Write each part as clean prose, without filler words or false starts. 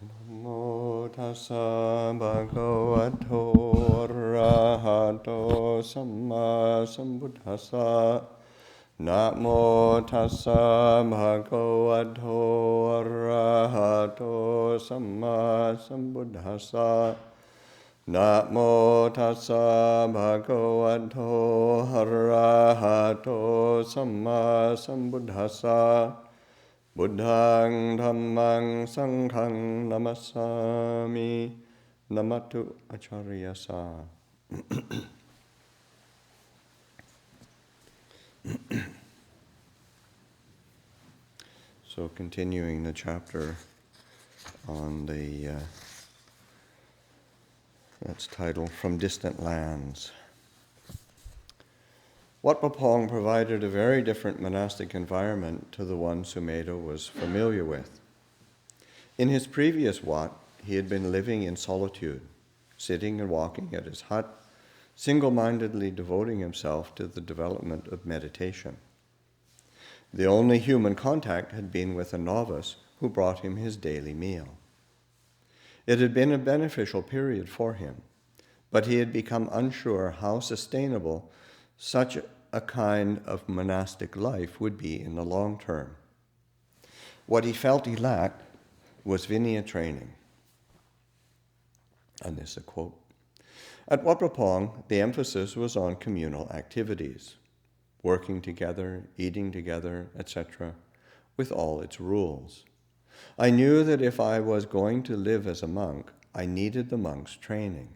Namo tassa bhagavato arahato samma sambuddhassa. Namo tassa bhagavato arahato samma sambuddhassa. Namo tassa bhagavato arahato samma sambuddhassa. Buddhang dhammang sanghang namassami. Namatu acharyasa. So continuing the chapter on that's titled From Distant Lands. Wat Pah Pong provided a very different monastic environment to the one Sumedho was familiar with. In his previous Wat, he had been living in solitude, sitting and walking at his hut, single-mindedly devoting himself to the development of meditation. The only human contact had been with a novice who brought him his daily meal. It had been a beneficial period for him, but he had become unsure how sustainable such a kind of monastic life would be in the long term. What he felt he lacked was Vinaya training. And this is a quote. At Wat Pah Pong, the emphasis was on communal activities, working together, eating together, etc., with all its rules. I knew that if I was going to live as a monk, I needed the monk's training,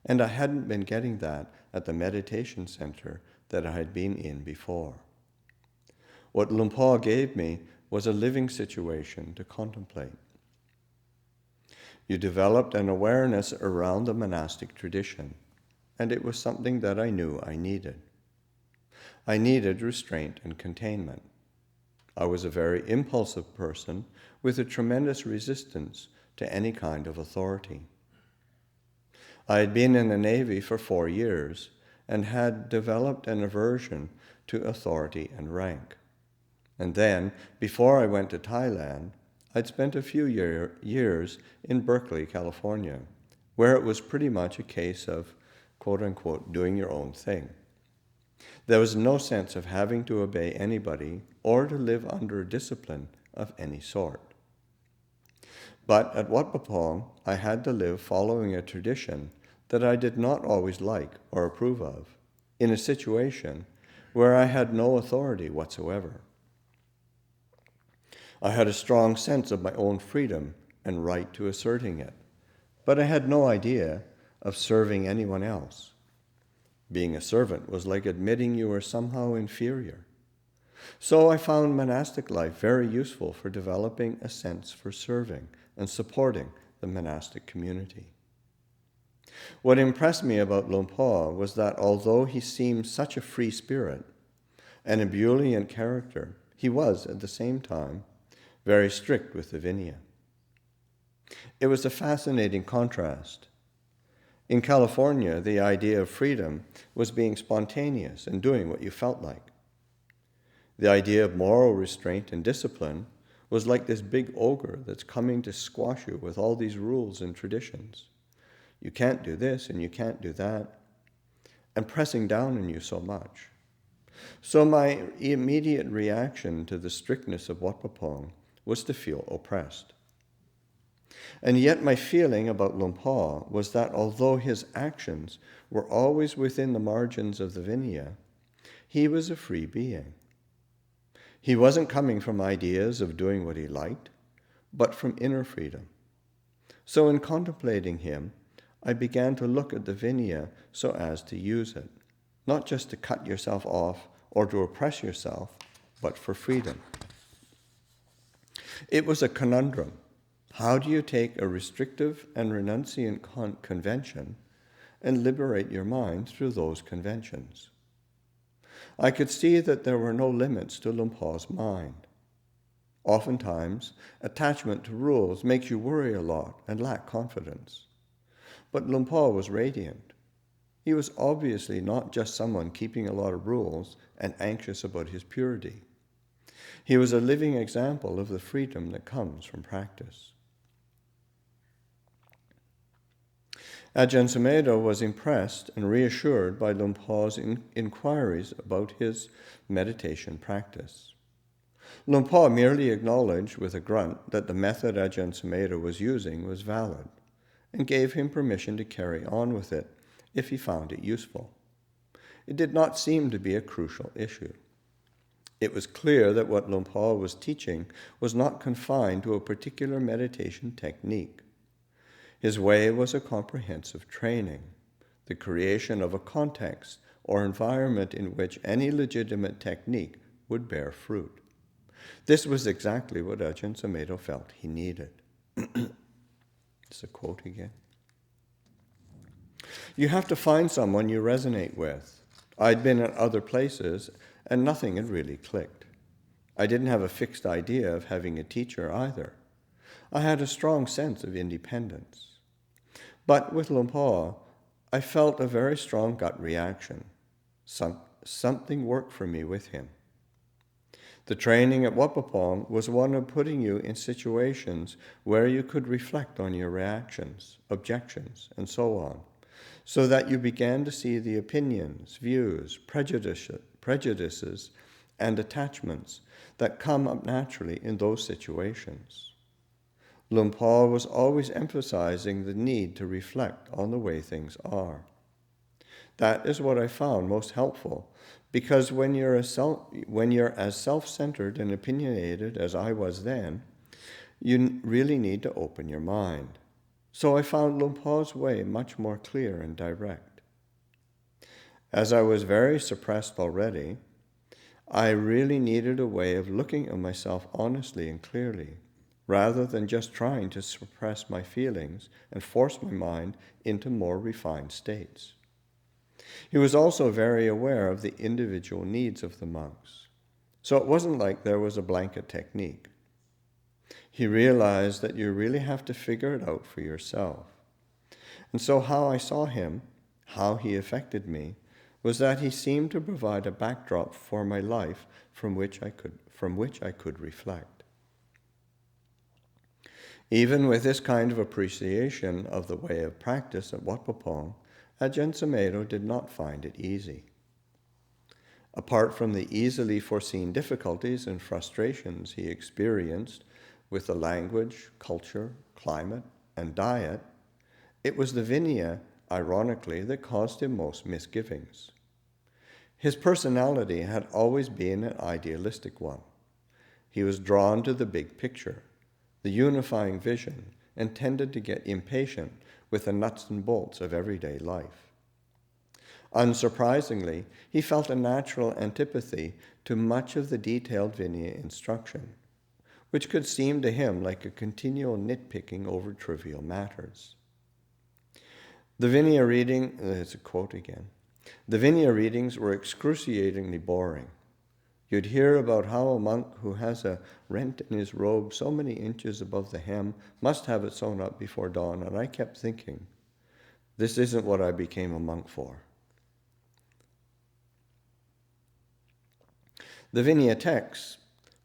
and I hadn't been getting that at the meditation center that I had been in before. What Luang Por gave me was a living situation to contemplate. You developed an awareness around the monastic tradition, and it was something that I knew I needed. I needed restraint and containment. I was a very impulsive person with a tremendous resistance to any kind of authority. I had been in the Navy for 4 years and had developed an aversion to authority and rank. And then, before I went to Thailand, I'd spent a few years in Berkeley, California, where it was pretty much a case of, quote-unquote, doing your own thing. There was no sense of having to obey anybody or to live under discipline of any sort. But at Wat Pah Pong, I had to live following a tradition that I did not always like or approve of, in a situation where I had no authority whatsoever. I had a strong sense of my own freedom and right to asserting it, but I had no idea of serving anyone else. Being a servant was like admitting you were somehow inferior. So I found monastic life very useful for developing a sense for serving and supporting the monastic community. What impressed me about Luang Por was that although he seemed such a free spirit, an ebullient character, he was, at the same time, very strict with the Vinaya. It was a fascinating contrast. In California, the idea of freedom was being spontaneous and doing what you felt like. The idea of moral restraint and discipline was like this big ogre that's coming to squash you with all these rules and traditions. You can't do this and you can't do that, and pressing down on you so much. So my immediate reaction to the strictness of Wat Pah Pong was to feel oppressed. And yet my feeling about Luang Por was that although his actions were always within the margins of the Vinaya, he was a free being. He wasn't coming from ideas of doing what he liked, but from inner freedom. So in contemplating him, I began to look at the Vinaya so as to use it, not just to cut yourself off or to oppress yourself, but for freedom. It was a conundrum. How do you take a restrictive and renunciant convention and liberate your mind through those conventions? I could see that there were no limits to Luang Por's mind. Oftentimes, attachment to rules makes you worry a lot and lack confidence. But Luang Por was radiant. He was obviously not just someone keeping a lot of rules and anxious about his purity. He was a living example of the freedom that comes from practice. Ajahn Sumedho was impressed and reassured by Luang Por's inquiries about his meditation practice. Luang Por merely acknowledged with a grunt that the method Ajahn Sumedho was using was valid and gave him permission to carry on with it if he found it useful. It did not seem to be a crucial issue. It was clear that what Luang Por was teaching was not confined to a particular meditation technique. His way was a comprehensive training, the creation of a context or environment in which any legitimate technique would bear fruit. This was exactly what Ajahn Sumedho felt he needed. It's a quote again. You have to find someone you resonate with. I'd been at other places and nothing had really clicked. I didn't have a fixed idea of having a teacher either. I had a strong sense of independence. But with Luang Por, I felt a very strong gut reaction. Something worked for me with him. The training at Wat Pah Pong was one of putting you in situations where you could reflect on your reactions, objections, and so on, so that you began to see the opinions, views, prejudices, and attachments that come up naturally in those situations. Luang Por was always emphasizing the need to reflect on the way things are. That is what I found most helpful, because when you're as self-centered and opinionated as I was then, you really need to open your mind. So I found Luang Por's way much more clear and direct. As I was very suppressed already, I really needed a way of looking at myself honestly and clearly, rather than just trying to suppress my feelings and force my mind into more refined states. He was also very aware of the individual needs of the monks, so it wasn't like there was a blanket technique. He realized that you really have to figure it out for yourself. And so how I saw him, how he affected me, was that he seemed to provide a backdrop for my life from which I could reflect. Even with this kind of appreciation of the way of practice at Wat Pah Pong, Ajahn Sumedho did not find it easy. Apart from the easily foreseen difficulties and frustrations he experienced with the language, culture, climate, and diet, it was the Vinaya, ironically, that caused him most misgivings. His personality had always been an idealistic one. He was drawn to the big picture, the unifying vision, and tended to get impatient with the nuts and bolts of everyday life. Unsurprisingly, he felt a natural antipathy to much of the detailed Vinaya instruction, which could seem to him like a continual nitpicking over trivial matters. The Vinaya reading, there's a quote again, the Vinaya readings were excruciatingly boring. You'd hear about how a monk who has a rent in his robe so many inches above the hem must have it sewn up before dawn, and I kept thinking, this isn't what I became a monk for. The Vinaya texts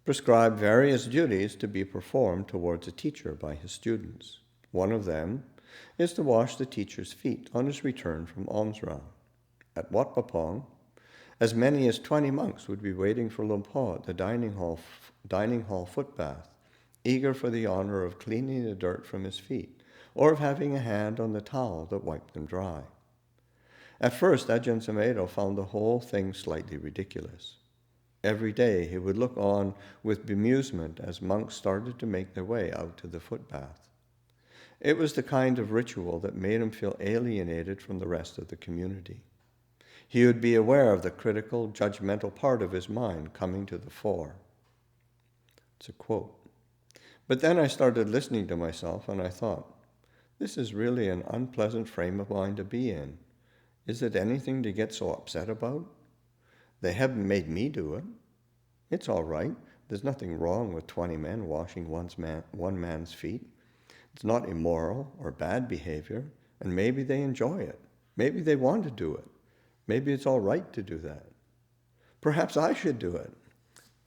prescribe various duties to be performed towards a teacher by his students. One of them is to wash the teacher's feet on his return from alms round. At Wat Pah Pong, as many as 20 monks would be waiting for Luang Por at the dining hall footbath, eager for the honor of cleaning the dirt from his feet or of having a hand on the towel that wiped them dry. At first, Ajahn Sumedho found the whole thing slightly ridiculous. Every day he would look on with bemusement as monks started to make their way out to the footbath. It was the kind of ritual that made him feel alienated from the rest of the community. He would be aware of the critical, judgmental part of his mind coming to the fore. It's a quote. But then I started listening to myself and I thought, this is really an unpleasant frame of mind to be in. Is it anything to get so upset about? They haven't made me do it. It's all right. There's nothing wrong with 20 men washing one man's feet. It's not immoral or bad behavior, and maybe they enjoy it. Maybe they want to do it. Maybe it's all right to do that. Perhaps I should do it.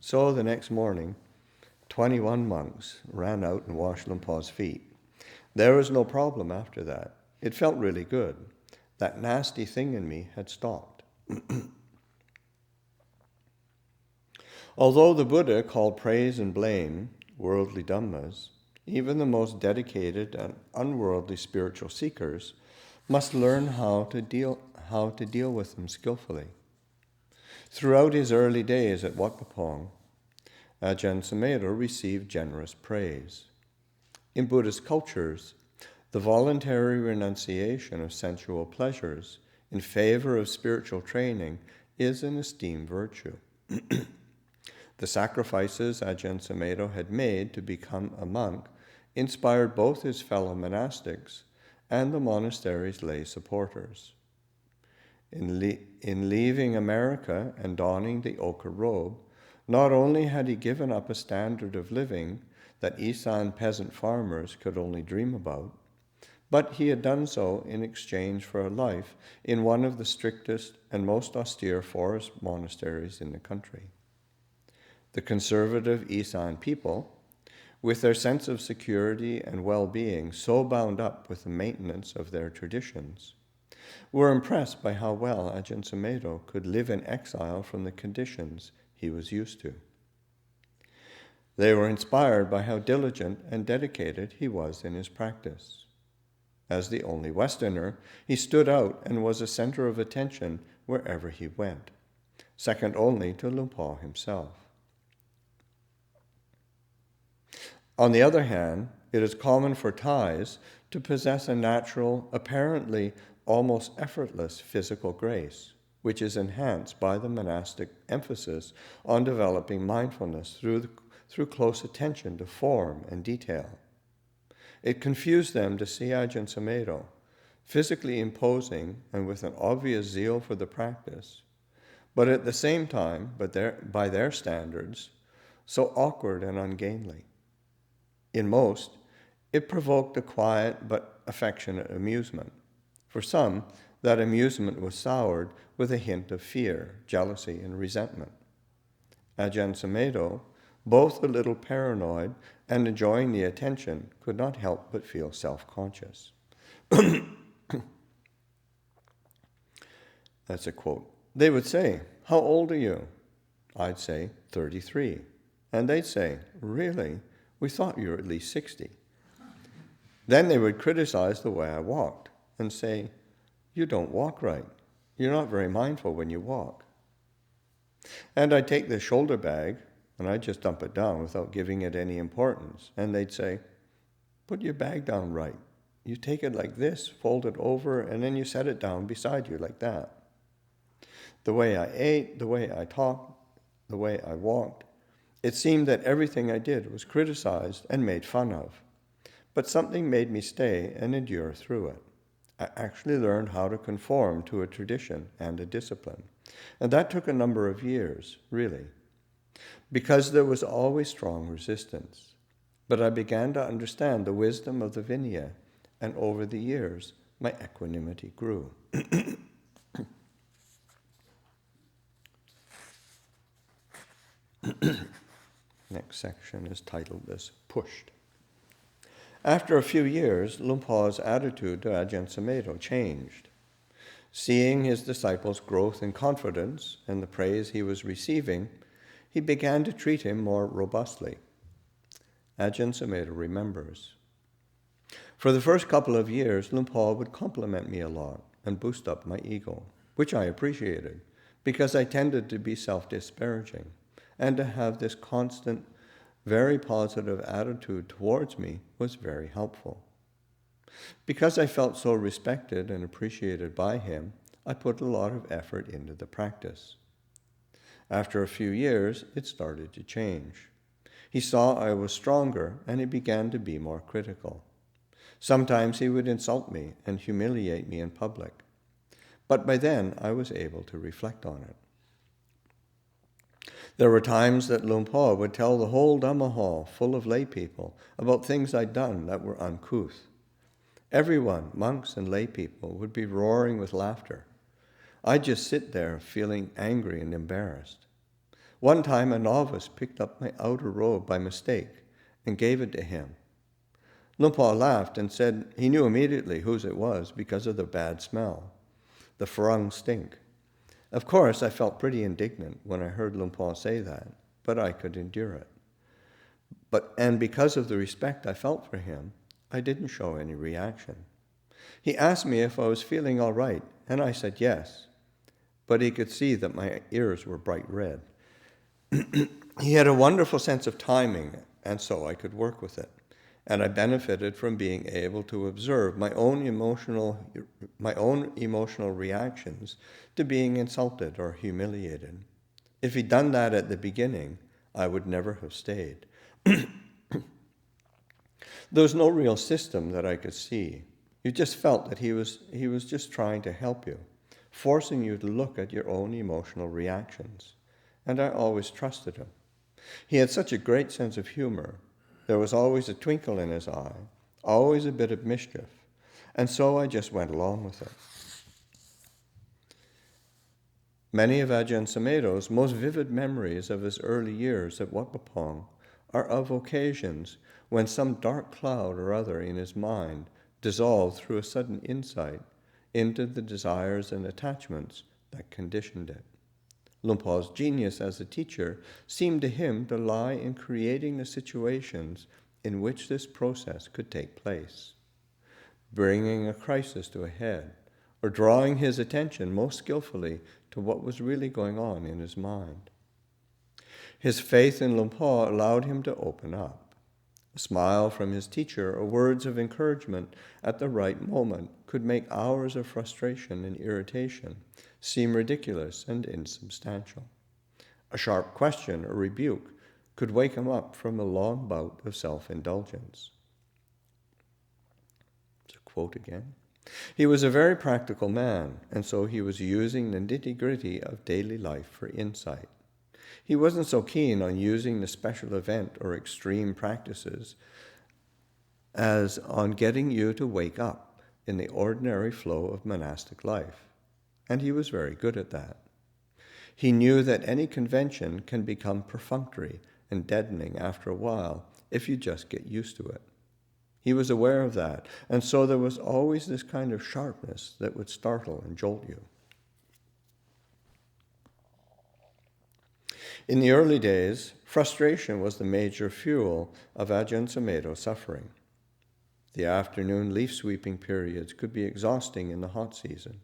So the next morning, 21 monks ran out and washed Luang Por's feet. There was no problem after that. It felt really good. That nasty thing in me had stopped. Although the Buddha called praise and blame worldly dhammas, even the most dedicated and unworldly spiritual seekers must learn how to deal with them skillfully. Throughout his early days at Wat Pah Pong, Ajahn Sumedho received generous praise. In Buddhist cultures, the voluntary renunciation of sensual pleasures in favor of spiritual training is an esteemed virtue. The sacrifices Ajahn Sumedho had made to become a monk inspired both his fellow monastics and the monastery's lay supporters. In leaving America and donning the ochre robe, not only had he given up a standard of living that Isan peasant farmers could only dream about, but he had done so in exchange for a life in one of the strictest and most austere forest monasteries in the country. The conservative Isan people, with their sense of security and well-being so bound up with the maintenance of their traditions, were impressed by how well Ajahn Sumedho could live in exile from the conditions he was used to. They were inspired by how diligent and dedicated he was in his practice. As the only Westerner, he stood out and was a center of attention wherever he went, second only to Luang Por himself. On the other hand, it is common for Thais to possess a natural, apparently almost effortless physical grace, which is enhanced by the monastic emphasis on developing mindfulness through close attention to form and detail. It confused them to see Ajahn Sumedho, physically imposing and with an obvious zeal for the practice, but at the same time, by their standards, so awkward and ungainly. In most, it provoked a quiet but affectionate amusement. For some, that amusement was soured with a hint of fear, jealousy, and resentment. Ajahn Sumedho, both a little paranoid and enjoying the attention, could not help but feel self-conscious. That's a quote. They would say, "How old are you?" I'd say, 33. And they'd say, "Really? We thought you were at least 60. Then they would criticize the way I walked and say, "You don't walk right. You're not very mindful when you walk." And I'd take the shoulder bag and I'd just dump it down without giving it any importance. And they'd say, "Put your bag down right. You take it like this, fold it over, and then you set it down beside you like that." The way I ate, the way I talked, the way I walked, it seemed that everything I did was criticized and made fun of. But something made me stay and endure through it. I actually learned how to conform to a tradition and a discipline. And that took a number of years, really, because there was always strong resistance. But I began to understand the wisdom of the Vinaya, and over the years, my equanimity grew. Next section is titled as Pushed. After a few years, Luang Por's attitude to Ajahn Sumedho changed. Seeing his disciples' growth in confidence and the praise he was receiving, he began to treat him more robustly. Ajahn Sumedho remembers. For the first couple of years, Luang Por would compliment me a lot and boost up my ego, which I appreciated because I tended to be self-disparaging, and to have this constant, very positive attitude towards me was very helpful. Because I felt so respected and appreciated by him, I put a lot of effort into the practice. After a few years, it started to change. He saw I was stronger, and he began to be more critical. Sometimes he would insult me and humiliate me in public. But by then, I was able to reflect on it. There were times that Luang Por would tell the whole Dhamma hall, full of lay people, about things I'd done that were uncouth. Everyone, monks and lay people, would be roaring with laughter. I'd just sit there feeling angry and embarrassed. One time a novice picked up my outer robe by mistake and gave it to him. Luang Por laughed and said he knew immediately whose it was because of the bad smell, the farang stink. Of course, I felt pretty indignant when I heard Luang Por say that, but I could endure it. And because of the respect I felt for him, I didn't show any reaction. He asked me if I was feeling all right, and I said yes, but he could see that my ears were bright red. He had a wonderful sense of timing, and so I could work with it. And I benefited from being able to observe my own emotional reactions to being insulted or humiliated. If he'd done that at the beginning, I would never have stayed. There was no real system that I could see. You just felt that he was just trying to help you, forcing you to look at your own emotional reactions. And I always trusted him. He had such a great sense of humor. There was always a twinkle in his eye, always a bit of mischief, and so I just went along with it. Many of Ajahn Sumedho's most vivid memories of his early years at Wat Pah Pong are of occasions when some dark cloud or other in his mind dissolved through a sudden insight into the desires and attachments that conditioned it. Luang Por's genius as a teacher seemed to him to lie in creating the situations in which this process could take place, bringing a crisis to a head, or drawing his attention most skillfully to what was really going on in his mind. His faith in Luang Por allowed him to open up. A smile from his teacher or words of encouragement at the right moment could make hours of frustration and irritation seem ridiculous and insubstantial. A sharp question or rebuke could wake him up from a long bout of self-indulgence. To quote again, he was a very practical man, and so he was using the nitty-gritty of daily life for insight. He wasn't so keen on using the special event or extreme practices as on getting you to wake up in the ordinary flow of monastic life, and he was very good at that. He knew that any convention can become perfunctory and deadening after a while if you just get used to it. He was aware of that, and so there was always this kind of sharpness that would startle and jolt you. In the early days, frustration was the major fuel of Ajahn Sumedho's suffering. The afternoon leaf-sweeping periods could be exhausting in the hot season.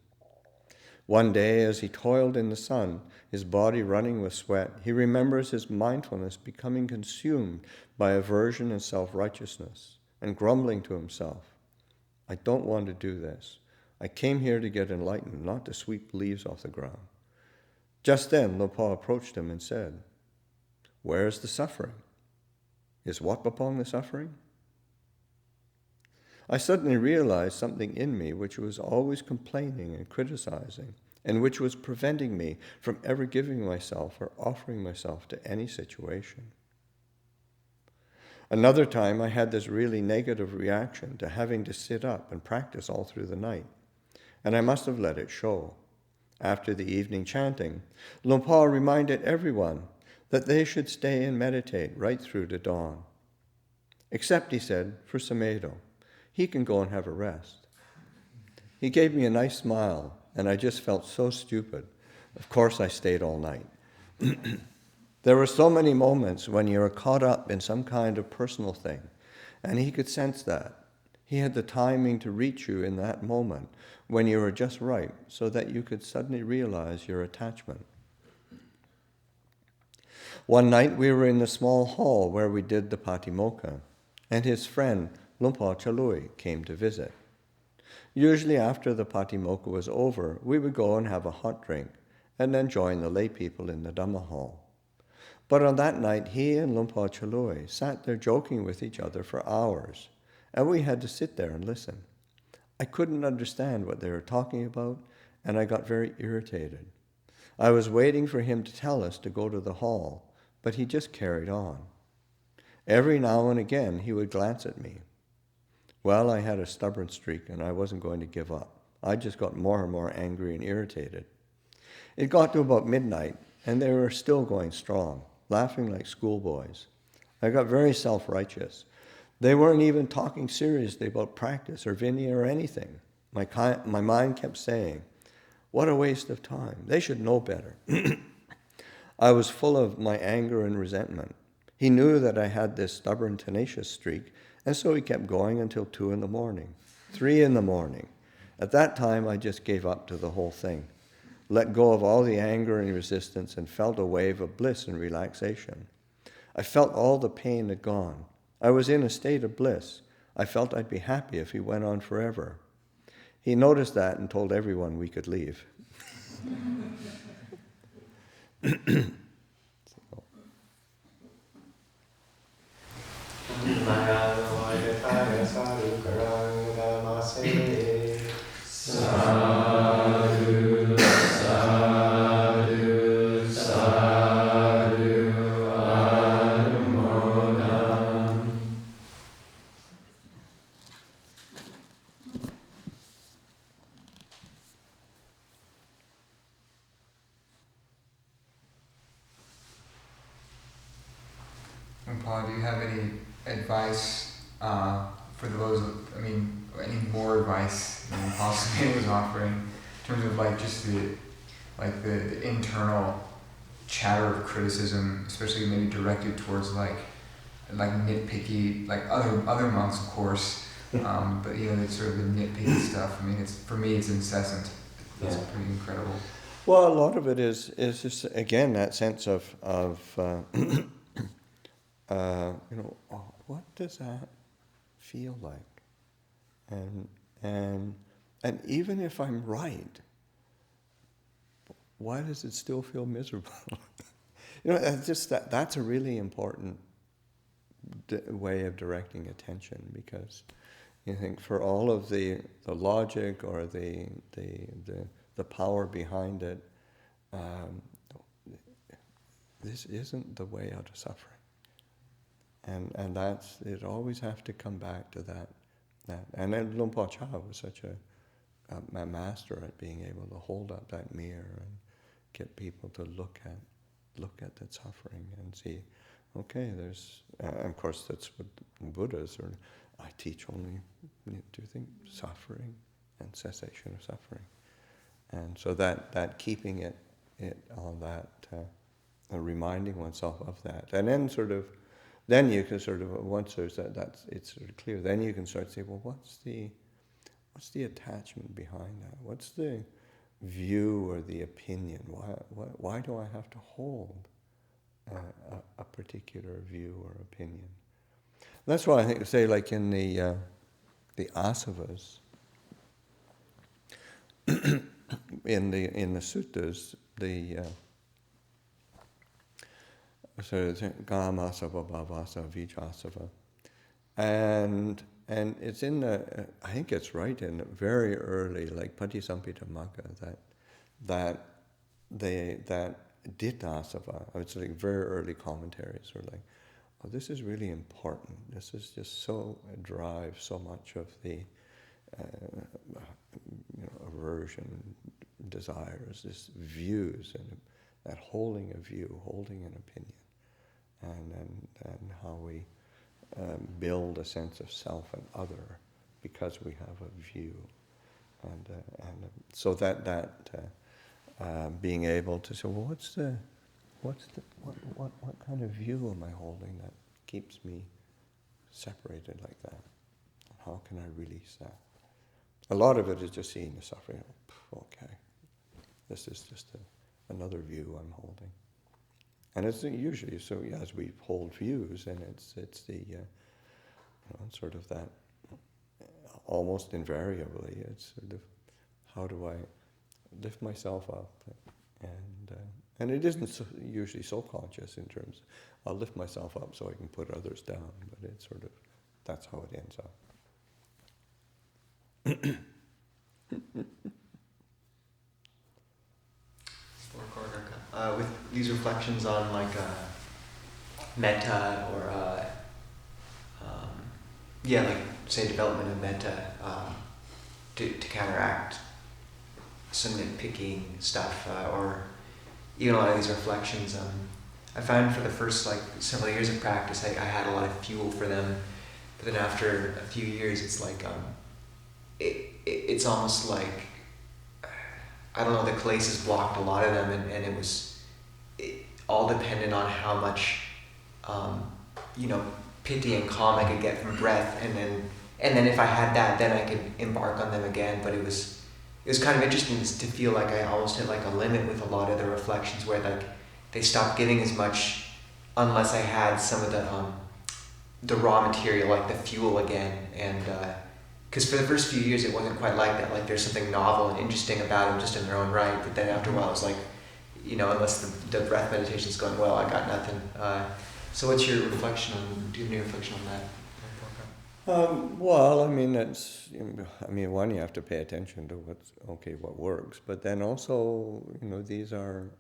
One day, as he toiled in the sun, his body running with sweat, he remembers his mindfulness becoming consumed by aversion and self-righteousness, and grumbling to himself, "I don't want to do this. I came here to get enlightened, not to sweep leaves off the ground." Just then, Luang Por approached him and said, "Where is the suffering? Is Wat Pah Pong the suffering?" I suddenly realized something in me which was always complaining and criticizing, and which was preventing me from ever giving myself or offering myself to any situation. Another time, I had this really negative reaction to having to sit up and practice all through the night, and I must have let it show. After the evening chanting, Luang Por reminded everyone that they should stay and meditate right through to dawn. Except, he said, for Sumedho. He can go and have a rest. He gave me a nice smile, and I just felt so stupid. Of course, I stayed all night. There were so many moments when you were caught up in some kind of personal thing, and he could sense that. He had the timing to reach you in that moment when you were just right so that you could suddenly realize your attachment. One night we were in the small hall where we did the Patimokkha, and his friend Luang Por Chalui came to visit. Usually after the Patimokkha was over, we would go and have a hot drink and then join the lay people in the Dhamma hall. But on that night, he and Luang Por Chalui sat there joking with each other for hours, and we had to sit there and listen. I couldn't understand what they were talking about, and I got very irritated. I was waiting for him to tell us to go to the hall, but he just carried on. Every now and again, he would glance at me. Well, I had a stubborn streak, and I wasn't going to give up. I just got more and more angry and irritated. It got to about midnight, and they were still going strong, laughing like schoolboys. I got very self-righteous. They weren't even talking seriously about practice or Vinaya or anything. My mind kept saying, what a waste of time. They should know better. I was full of my anger and resentment. He knew that I had this stubborn, tenacious streak, and so he kept going until 2 in the morning, 3 in the morning. At that time, I just gave up to the whole thing, let go of all the anger and resistance, and felt a wave of bliss and relaxation. I felt all the pain had gone. I was in a state of bliss. I felt I'd be happy if he went on forever. He noticed that and told everyone we could leave. Sadhu, sadhu, sadhu, anumodam. And Paul, do you have any advice for those, any more advice than possibly was offering in terms of like just the internal chatter of criticism, especially maybe directed towards like nitpicky, like other monks, of course, but it's sort of the nitpicky stuff. For me it's incessant. It's pretty incredible. Well, a lot of it is just, again, that sense of what does that feel like? And even if I'm right, why does it still feel miserable? That's a really important way of directing attention, because you think for all of the logic or the power behind it, this isn't the way out of suffering. And that's, it always have to come back to that. And then Luang Por Chah was such a master at being able to hold up that mirror and get people to look at that suffering and see, okay, there's, of course that's what Buddhas, or I teach only two things, suffering and cessation of suffering. And so that keeping it on that, reminding oneself of that. And then you can once there's that's it's sort of clear, then you can start to say, well, what's the attachment behind that? What's the view or the opinion? Why do I have to hold a particular view or opinion? That's why I think, say, like in the asavas, in the suttas, so it's Gamasava, Bhavasava, Vijasava. And it's in the, I think it's right in very early, like Patisampita Magga, that Dittasava, it's like very early commentaries are like, oh, this is really important. This is just so, drives so much of the aversion, desires, this views, and that holding a view, holding an opinion. And how we build a sense of self and other because we have a view, and so that being able to say, well, what kind of view am I holding that keeps me separated like that? How can I release that? A lot of it is just seeing the suffering. Okay, this is just another view I'm holding. And it's usually, so as we hold views, and it's the, sort of that, almost invariably, it's sort of, how do I lift myself up? And it isn't usually so conscious in terms, I'll lift myself up so I can put others down, but it's sort of, that's how it ends up. With these reflections on like metta or like say development of metta to counteract some nitpicking stuff or even a lot of these reflections, I found for the first like several years of practice I had a lot of fuel for them, But then after a few years, it's like it's almost like, I don't know, the kilesas blocked a lot of them, and it was all dependent on how much pity and calm I could get from breath, and then if I had that, then I could embark on them again. But it was kind of interesting to feel like I almost hit like a limit with a lot of the reflections, where like they stopped giving as much unless I had some of the raw material, like the fuel again. And because for the first few years it wasn't quite like that. Like there's something novel and interesting about them just in their own right. But then after a while, it's like, unless the breath meditation's going well, I got nothing. So what's your reflection on? Do you have any reflection on that? Well, I mean, one, you have to pay attention to what works, but then also, these are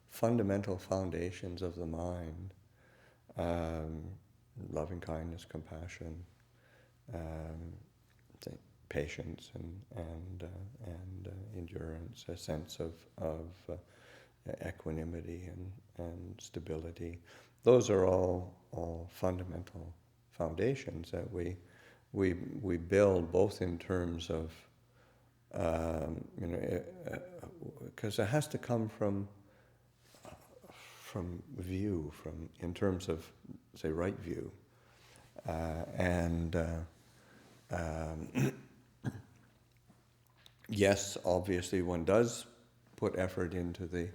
fundamental foundations of the mind. Loving kindness, compassion, patience, and endurance, a sense of equanimity and stability. Those are all fundamental foundations that we build, both in terms of because it has to come from view, in terms of, say, right view, and yes, obviously one does put effort into the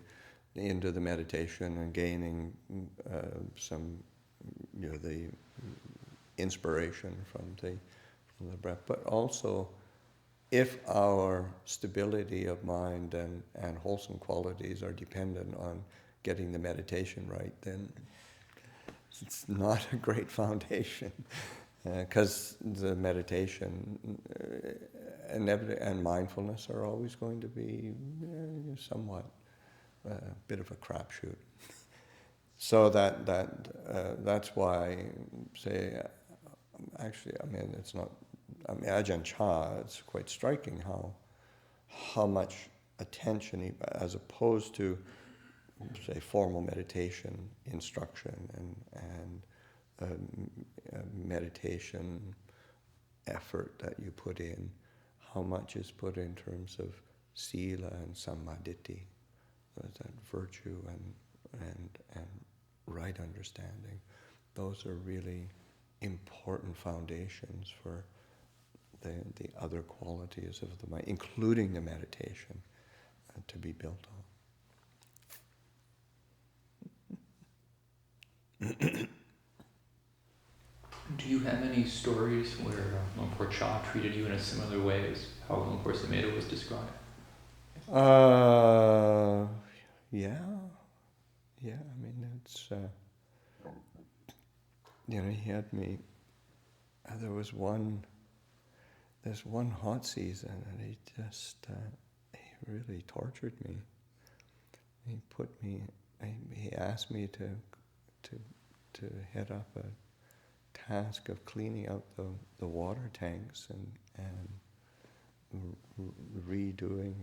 meditation and gaining some the inspiration from the breath, but also if our stability of mind and wholesome qualities are dependent on getting the meditation right, then it's not a great foundation, because the meditation and mindfulness are always going to be somewhat a bit of a crapshoot. So that's why, say, actually, it's not. Ajahn Chah, it's quite striking how much attention he, as opposed to, say, formal meditation instruction and meditation effort that you put in, how much is put in terms of sila and samadhi, that virtue and right understanding. Those are really important foundations for the other qualities of the mind, including the meditation, to be built on. Do you have any stories where Luang Por Chah treated you in a similar way as how Luang Por Sumedho was described? Yeah. It's he had me. There's one hot season, and he really tortured me. He asked me to head up a task of cleaning out the water tanks and redoing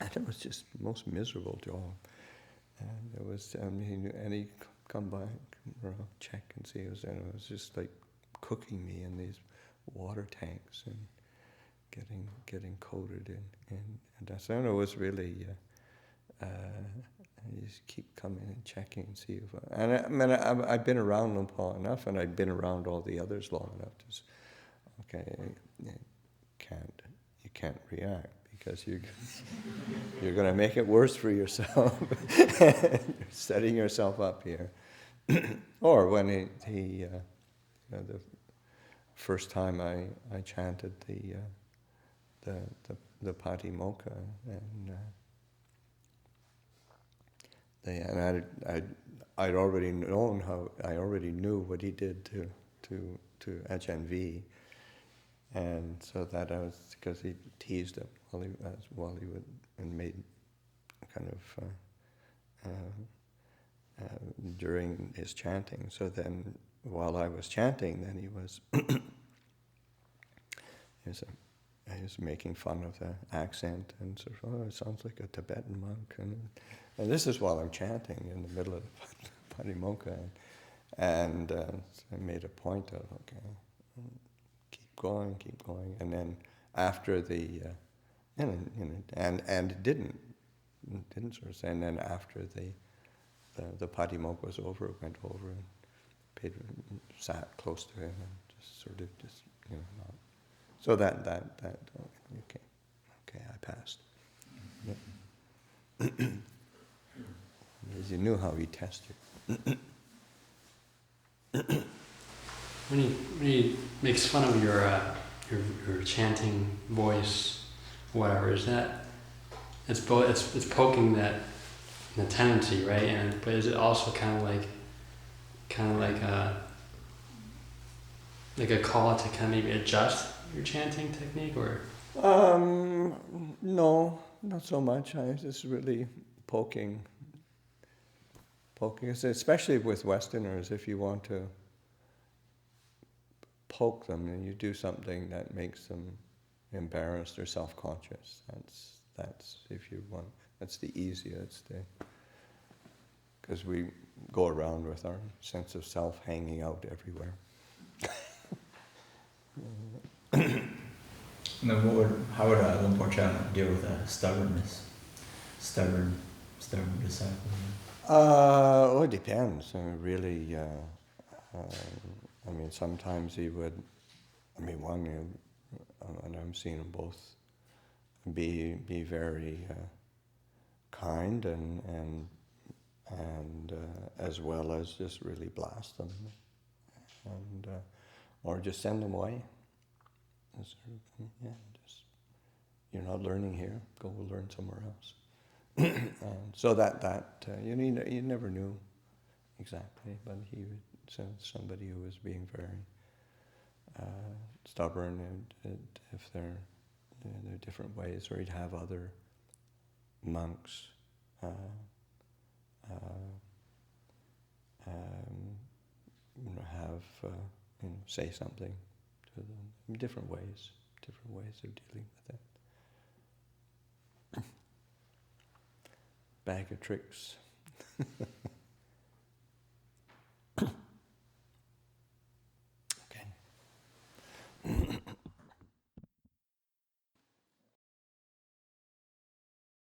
and it was just the most miserable job. And it was, and he come by, check and see. It was just like cooking me in these water tanks and getting coated in dust. And it was really. I just keep coming and checking and see if I've been around Luang Por enough, and I've been around all the others long enough to you can't react, because you're going to make it worse for yourself. You're setting yourself up here. Or when he the first time I chanted the Patimokkha, and I'd already known I already knew what he did to Ajahn V, and so that I was, because he teased him while he would, and made kind of during his chanting. So then, while I was chanting, then he was he was making fun of the accent and sort of, it sounds like a Tibetan monk, and this is while I'm chanting in the middle of the Patimokkha, And so I made a point of, okay, keep going, and then after the, and it didn't sort of say, and then after the Patimokkha was over, went over and sat close to him and just sort of not. So that okay, I passed. Yeah. Because you knew how he tested. When he makes fun of your chanting voice, whatever, is that it's poking that the tendency, right? But is it also kind of like a call to kind of maybe adjust your chanting technique, or? No, not so much. I just really poking, especially with Westerners. If you want to poke them, and you do something that makes them embarrassed or self-conscious. That's if you want. That's the easiest. Because we go around with our sense of self hanging out everywhere. Now, how would Luang Por Chah deal with stubbornness? Stubborn disciple? It depends. Really, sometimes he would. And I'm seeing them both be very kind and as well as just really blast them, and or just send them away. You're not learning here. Go learn somewhere else. And so that you never knew exactly, but he would send somebody who was being very stubborn, and if there are different ways, or he'd have other monks say something to them. Different ways of dealing with it. Bag of tricks.